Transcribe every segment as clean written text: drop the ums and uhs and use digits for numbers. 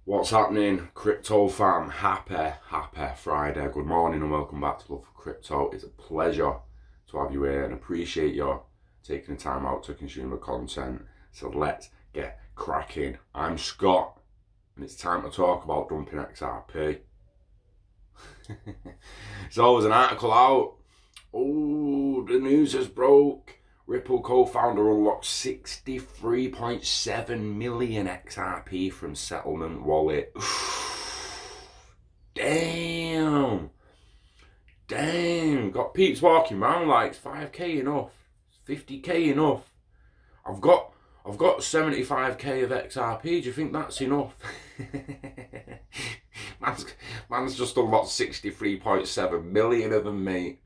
What's happening, crypto fam? Happy Friday. Good morning and welcome back to Love for Crypto. It's a pleasure to have you here and appreciate you taking the time out to consume the content. So let's get cracking. I'm Scott and it's time to talk about dumping XRP. So there's an article out. Oh, the news has broke. Ripple co-founder unlocked 63.7 million XRP from settlement wallet. Damn. Got peeps walking around like it's 5k enough, 50k enough. I've got 75k of XRP. Do you think that's enough? man's just unlocked 63.7 million of them, mate.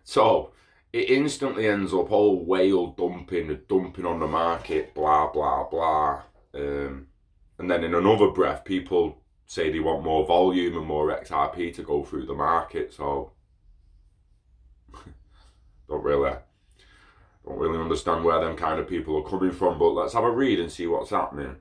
So it instantly ends up all whale dumping on the market, blah blah blah. And then in another breath, people say they want more volume and more XRP to go through the market. So don't really understand where them kind of people are coming from. But let's have a read and see what's happening.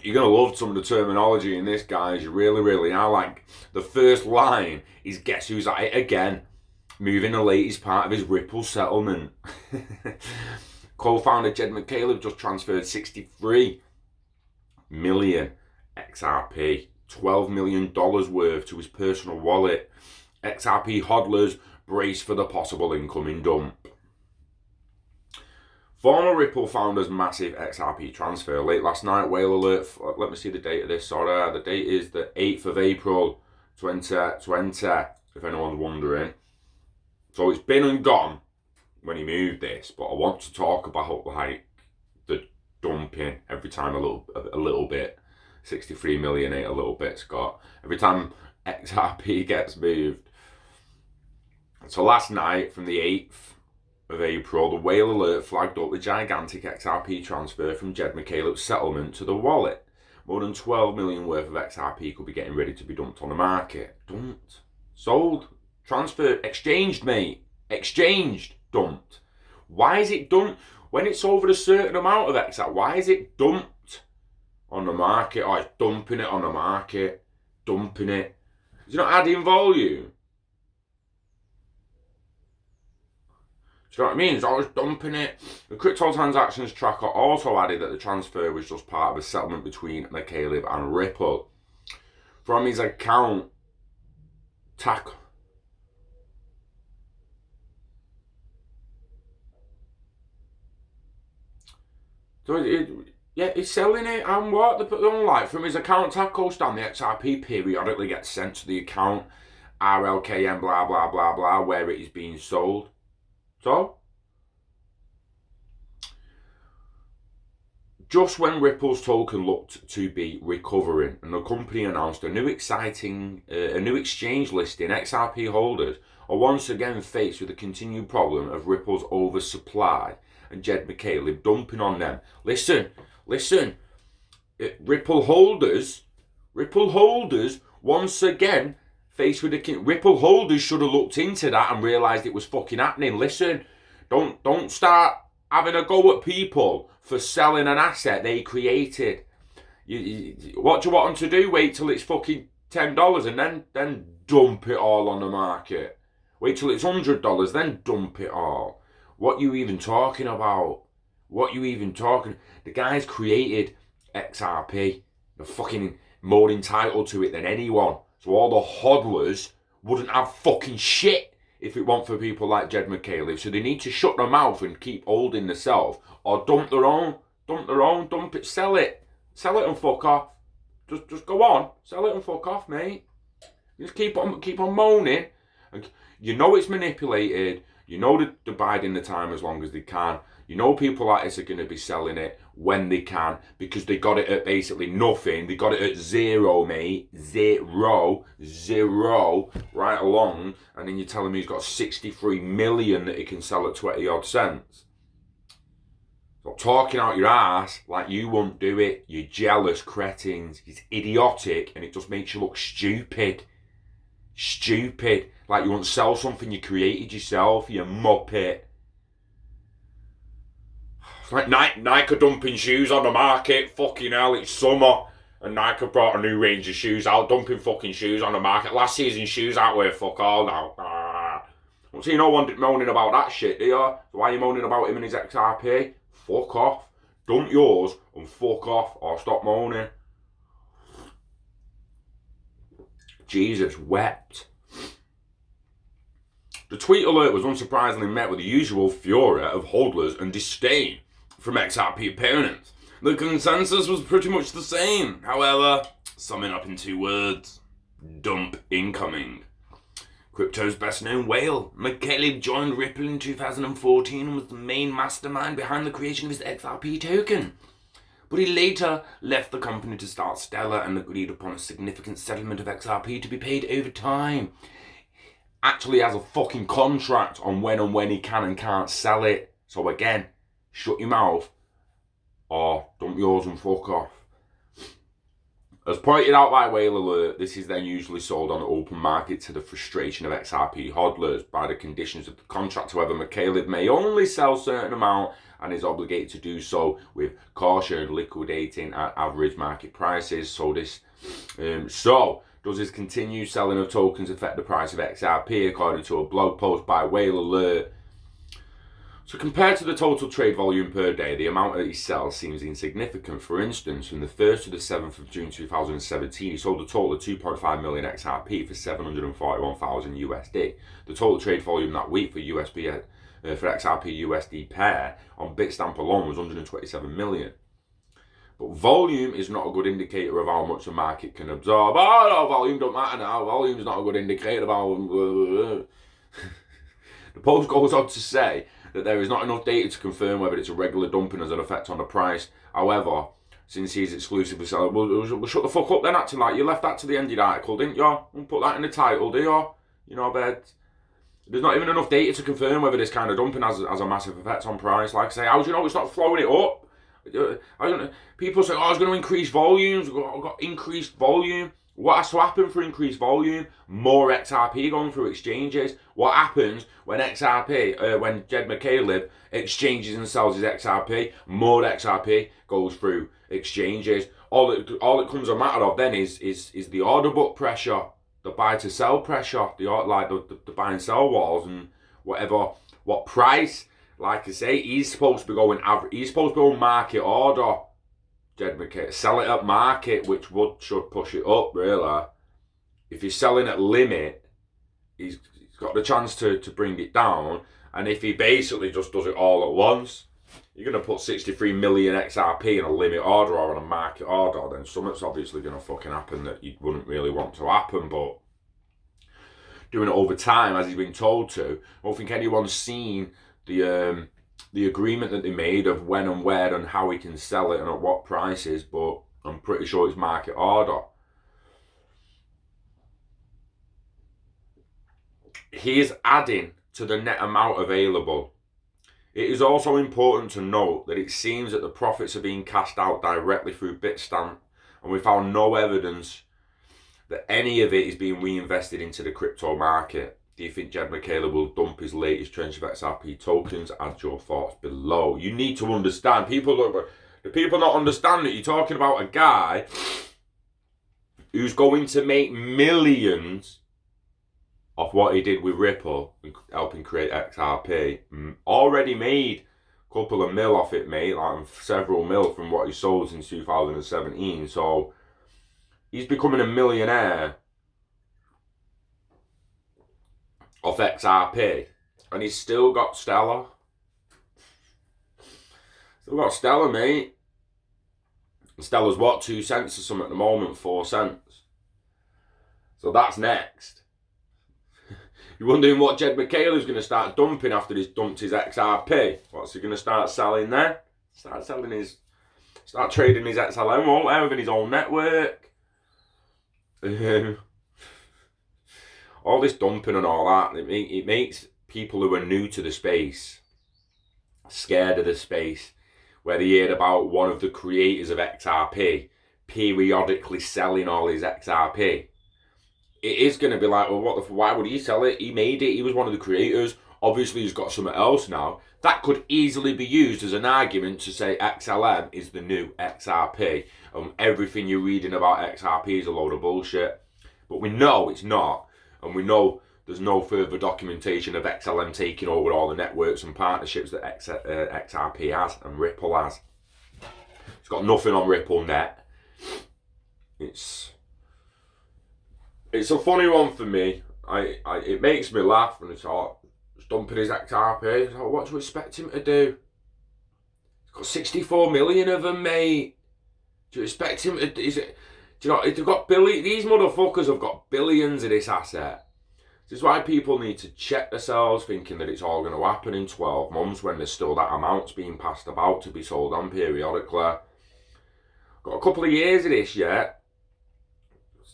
You're going to love some of the terminology in this, guys. You really are. Like, the first line is guess who's at it again, moving the latest part of his Ripple settlement. Co-founder Jed McCaleb just transferred 63 million XRP, $12 million worth to his personal wallet. XRP hodlers brace for the possible incoming dump. Former Ripple founder's massive XRP transfer late last night. Whale alert. Let me see the date of this. Sorry, the date is the 8th of April 2020, if anyone's wondering. So it's been and gone when he moved this, but I want to talk about like the dumping every time a little bit. 63 million ain't a little bit, Scott. Every time XRP gets moved. So last night from the 8th of April, the whale alert flagged up the gigantic XRP transfer from Jed McCaleb's settlement to the wallet. More than 12 million worth of XRP could be getting ready to be dumped on the market. Dumped. Sold. Transferred. Exchanged, mate. Exchanged. Dumped. Why is it dumped? When it's over a certain amount of XRP, why is it dumped on the market? Oh, it's dumping it on the market. Dumping it. Is it not adding volume? Do you know what I mean? It's always dumping it. The crypto transactions tracker also added that the transfer was just part of a settlement between McCaleb and Ripple. From his account, he's selling it and what? From his account, Taco stand, the XRP periodically gets sent to the account, RLKM, blah, blah, blah, blah, where it is being sold. So, just when Ripple's token looked to be recovering and the company announced a new exchange listing, XRP holders are once again faced with the continued problem of Ripple's oversupply and Jed McCaleb dumping on them. Listen, Ripple holders once again faced with the Ripple holders should have looked into that and realised it was fucking happening. Listen, don't start having a go at people for selling an asset they created. What do you want them to do? Wait till it's fucking $10 and then dump it all on the market. Wait till it's $100, then dump it all. What you even talking about? The guy's created XRP. They're fucking more entitled to it than anyone. So all the hodlers wouldn't have fucking shit if it weren't for people like Jed McCaleb. So they need to shut their mouth and keep holding themselves, or dump it, sell it and fuck off. Just go on, sell it and fuck off, mate. Just keep on moaning. And you know it's manipulated. You know they're biding the time as long as they can. You know people like this are going to be selling it when they can because they got it at basically nothing. They got it at zero, mate. Zero, right along. And then you're telling me he's got 63 million that he can sell at 20 odd cents. Stop talking out your ass like you won't do it. You jealous cretins. It's idiotic and it just makes you look stupid. Like you won't sell something you created yourself, you muppet. It's like Nike dumping shoes on the market. Fucking hell, it's summer. And Nike brought a new range of shoes out, dumping fucking shoes on the market. Last season's shoes out where fuck all now. Don't see no one moaning about that shit, do you? So why are you moaning about him and his XRP? Fuck off. Dump yours and fuck off, or stop moaning. Jesus wept. The tweet alert was unsurprisingly met with the usual fury of hodlers and disdain from XRP opponents. The consensus was pretty much the same. However, summing up in 2 words, dump incoming. Crypto's best known whale, McCaleb joined Ripple in 2014 and was the main mastermind behind the creation of his XRP token. But he later left the company to start Stellar and agreed upon a significant settlement of XRP to be paid over time. Actually has a fucking contract on when he can and can't sell it. So again, shut your mouth or dump yours and fuck off. As pointed out by Whale Alert, this is then usually sold on the open market to the frustration of XRP hodlers by the conditions of the contract. However, McCaleb may only sell a certain amount and is obligated to do so with caution, liquidating at average market prices. So does his continued selling of tokens affect the price of XRP? According to a blog post by Whale Alert. So compared to the total trade volume per day, the amount that he sells seems insignificant. For instance, from the 1st to the 7th of June 2017, he sold a total of 2.5 million XRP for 741,000 USD. The total trade volume that week for XRP USD pair on Bitstamp alone was 127 million. But volume is not a good indicator of how much the market can absorb. Oh no, volume don't matter now. Volume is not a good indicator of how... The post goes on to say that there is not enough data to confirm whether it's a regular dumping as an effect on the price. However, since he's exclusively selling, we'll shut the fuck up then, acting like you left that to the end of the article, didn't you? Don't put that in the title, do you? You know, there's not even enough data to confirm whether this kind of dumping has a massive effect on price. Like I say, how do you know it's not flowing it up? People say, oh, it's going to increase volumes. I've got increased volume. What has to happen for increased volume? More XRP going through exchanges. What happens when when Jed McCaleb exchanges and sells his XRP? More XRP goes through exchanges. All it comes a matter of then is the order book pressure, the buy to sell pressure, the buy and sell walls and what price. Like I say, he's supposed to be going market order. Jed McCaleb, sell it at market, which should push it up, really. If he's selling at limit, he's got the chance to bring it down. And if he basically just does it all at once, you're going to put 63 million XRP in a limit order or on a market order, then something's obviously going to fucking happen that you wouldn't really want to happen. But doing it over time, as he's been told to, I don't think anyone's seen the agreement that they made of when and where and how he can sell it and at what prices, but I'm pretty sure it's market order. He is adding to the net amount available. It is also important to note that it seems that the profits are being cashed out directly through Bitstamp, and we found no evidence that any of it is being reinvested into the crypto market. Do you think Jed McCaleb will dump his latest tranche of XRP tokens? Add your thoughts below. You need to understand. The people not understand that you're talking about a guy who's going to make millions off what he did with Ripple, helping create XRP. Already made a couple of mil off it, mate. Like several mil from what he sold since 2017. So he's becoming a millionaire off XRP, and he's still got Stellar. Still got Stellar, mate. And Stellar's what, 2 cents or something at the moment, 4 cents. So that's next. You're wondering what Jed McCaleb's going to start dumping after he's dumped his XRP. What's he going to start selling then? Start trading his XLM, won't he, within his own network. All this dumping and all that, it makes people who are new to the space scared of the space, where they heard about one of the creators of XRP periodically selling all his XRP. It is going to be like, well, why would he sell it? He made it. He was one of the creators. obviously he's got something else now. That could easily be used as an argument to say XLM is the new XRP. And everything you're reading about XRP is a load of bullshit. But we know it's not. And we know there's no further documentation of XLM taking over all the networks and partnerships that XRP has and Ripple has. It's got nothing on Ripple net. It's a funny one for me. It makes me laugh when it's like, dumping his XRP. Like, what do you expect him to do? He's got 64 million of them, mate. Do you expect him to? Do you know? They've got billions. These motherfuckers have got billions of this asset. This is why people need to check themselves, thinking that it's all going to happen in 12 months when there's still that amount's being passed about to be sold on periodically. Got a couple of years of this yet.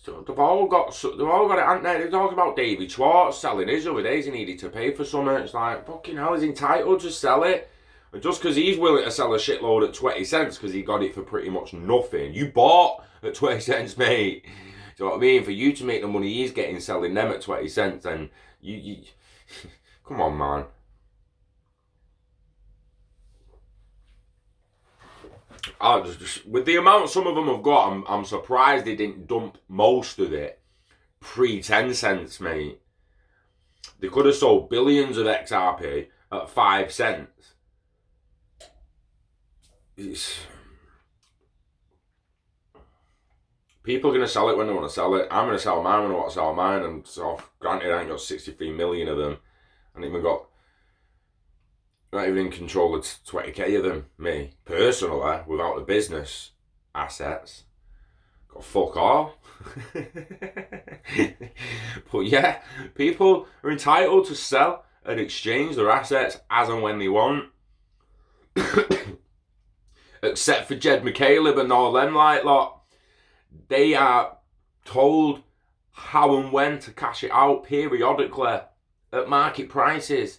So they've all got it, haven't they? They talk about David Schwartz selling his other days. He needed to pay for something. It's like, fucking hell, he's entitled to sell it. And just because he's willing to sell a shitload at 20 cents because he got it for pretty much nothing. You bought at 20 cents, mate. Do you know what I mean? For you to make the money he's getting selling them at 20 cents, then you come on, man. With the amount some of them have got, I'm surprised they didn't dump most of it pre-10 cents, mate. They could have sold billions of XRP at 5 cents. People are going to sell it when they want to sell it. I'm going to sell mine when I want to sell mine. And so, granted, I ain't got 63 million of them. I ain't even got... not even in control of 20k of them, me, personally, without the business assets. Got fuck all. But yeah, people are entitled to sell and exchange their assets as and when they want. Except for Jed McCaleb and all them like lot. They are told how and when to cash it out periodically at market prices.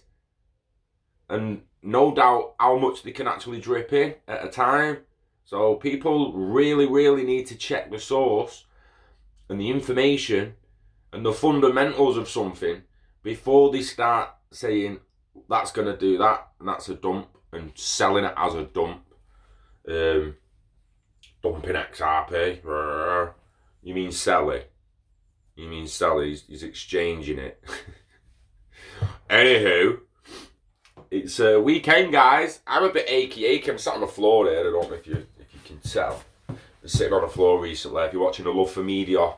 And no doubt how much they can actually drip in at a time. So people really, really need to check the source and the information and the fundamentals of something before they start saying that's going to do that and that's a dump and selling it as a dump. Dumping XRP. You mean sell it? You mean sell it? He's exchanging it. Anywho, it's a weekend, guys. I'm a bit achy. I'm sat on the floor here. I don't know if you can tell. Been sitting on the floor recently. If you're watching the Love for Media,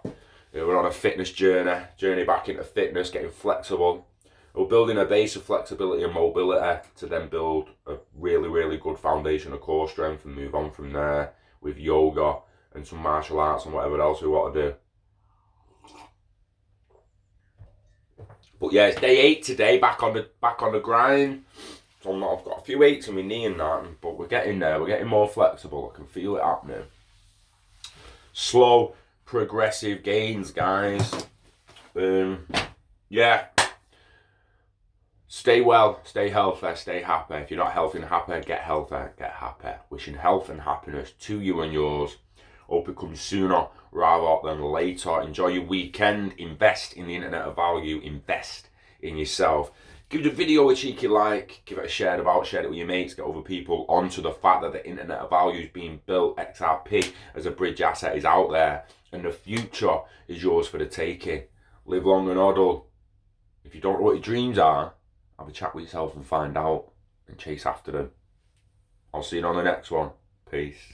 we're on a fitness journey back into fitness, getting flexible. We're building a base of flexibility and mobility to then build a really, really good foundation of core strength and move on from there with yoga and some martial arts and whatever else we want to do. But yeah, it's day 8 today, back on the grind. So I've got a few aches in my knee and that, but we're getting there. We're getting more flexible. I can feel it happening. Slow, progressive gains, guys. Yeah. Stay well, stay healthy, stay happy. If you're not healthy and happy, get healthy, get happy. Wishing health and happiness to you and yours. Hope it comes sooner rather than later. Enjoy your weekend. Invest in the internet of value. Invest in yourself. Give the video a cheeky like. Give it a share it with your mates. Get other people onto the fact that the internet of value is being built. XRP as a bridge asset is out there. And the future is yours for the taking. Live long and hodl. If you don't know what your dreams are, have a chat with yourself and find out. And chase after them. I'll see you on the next one. Peace.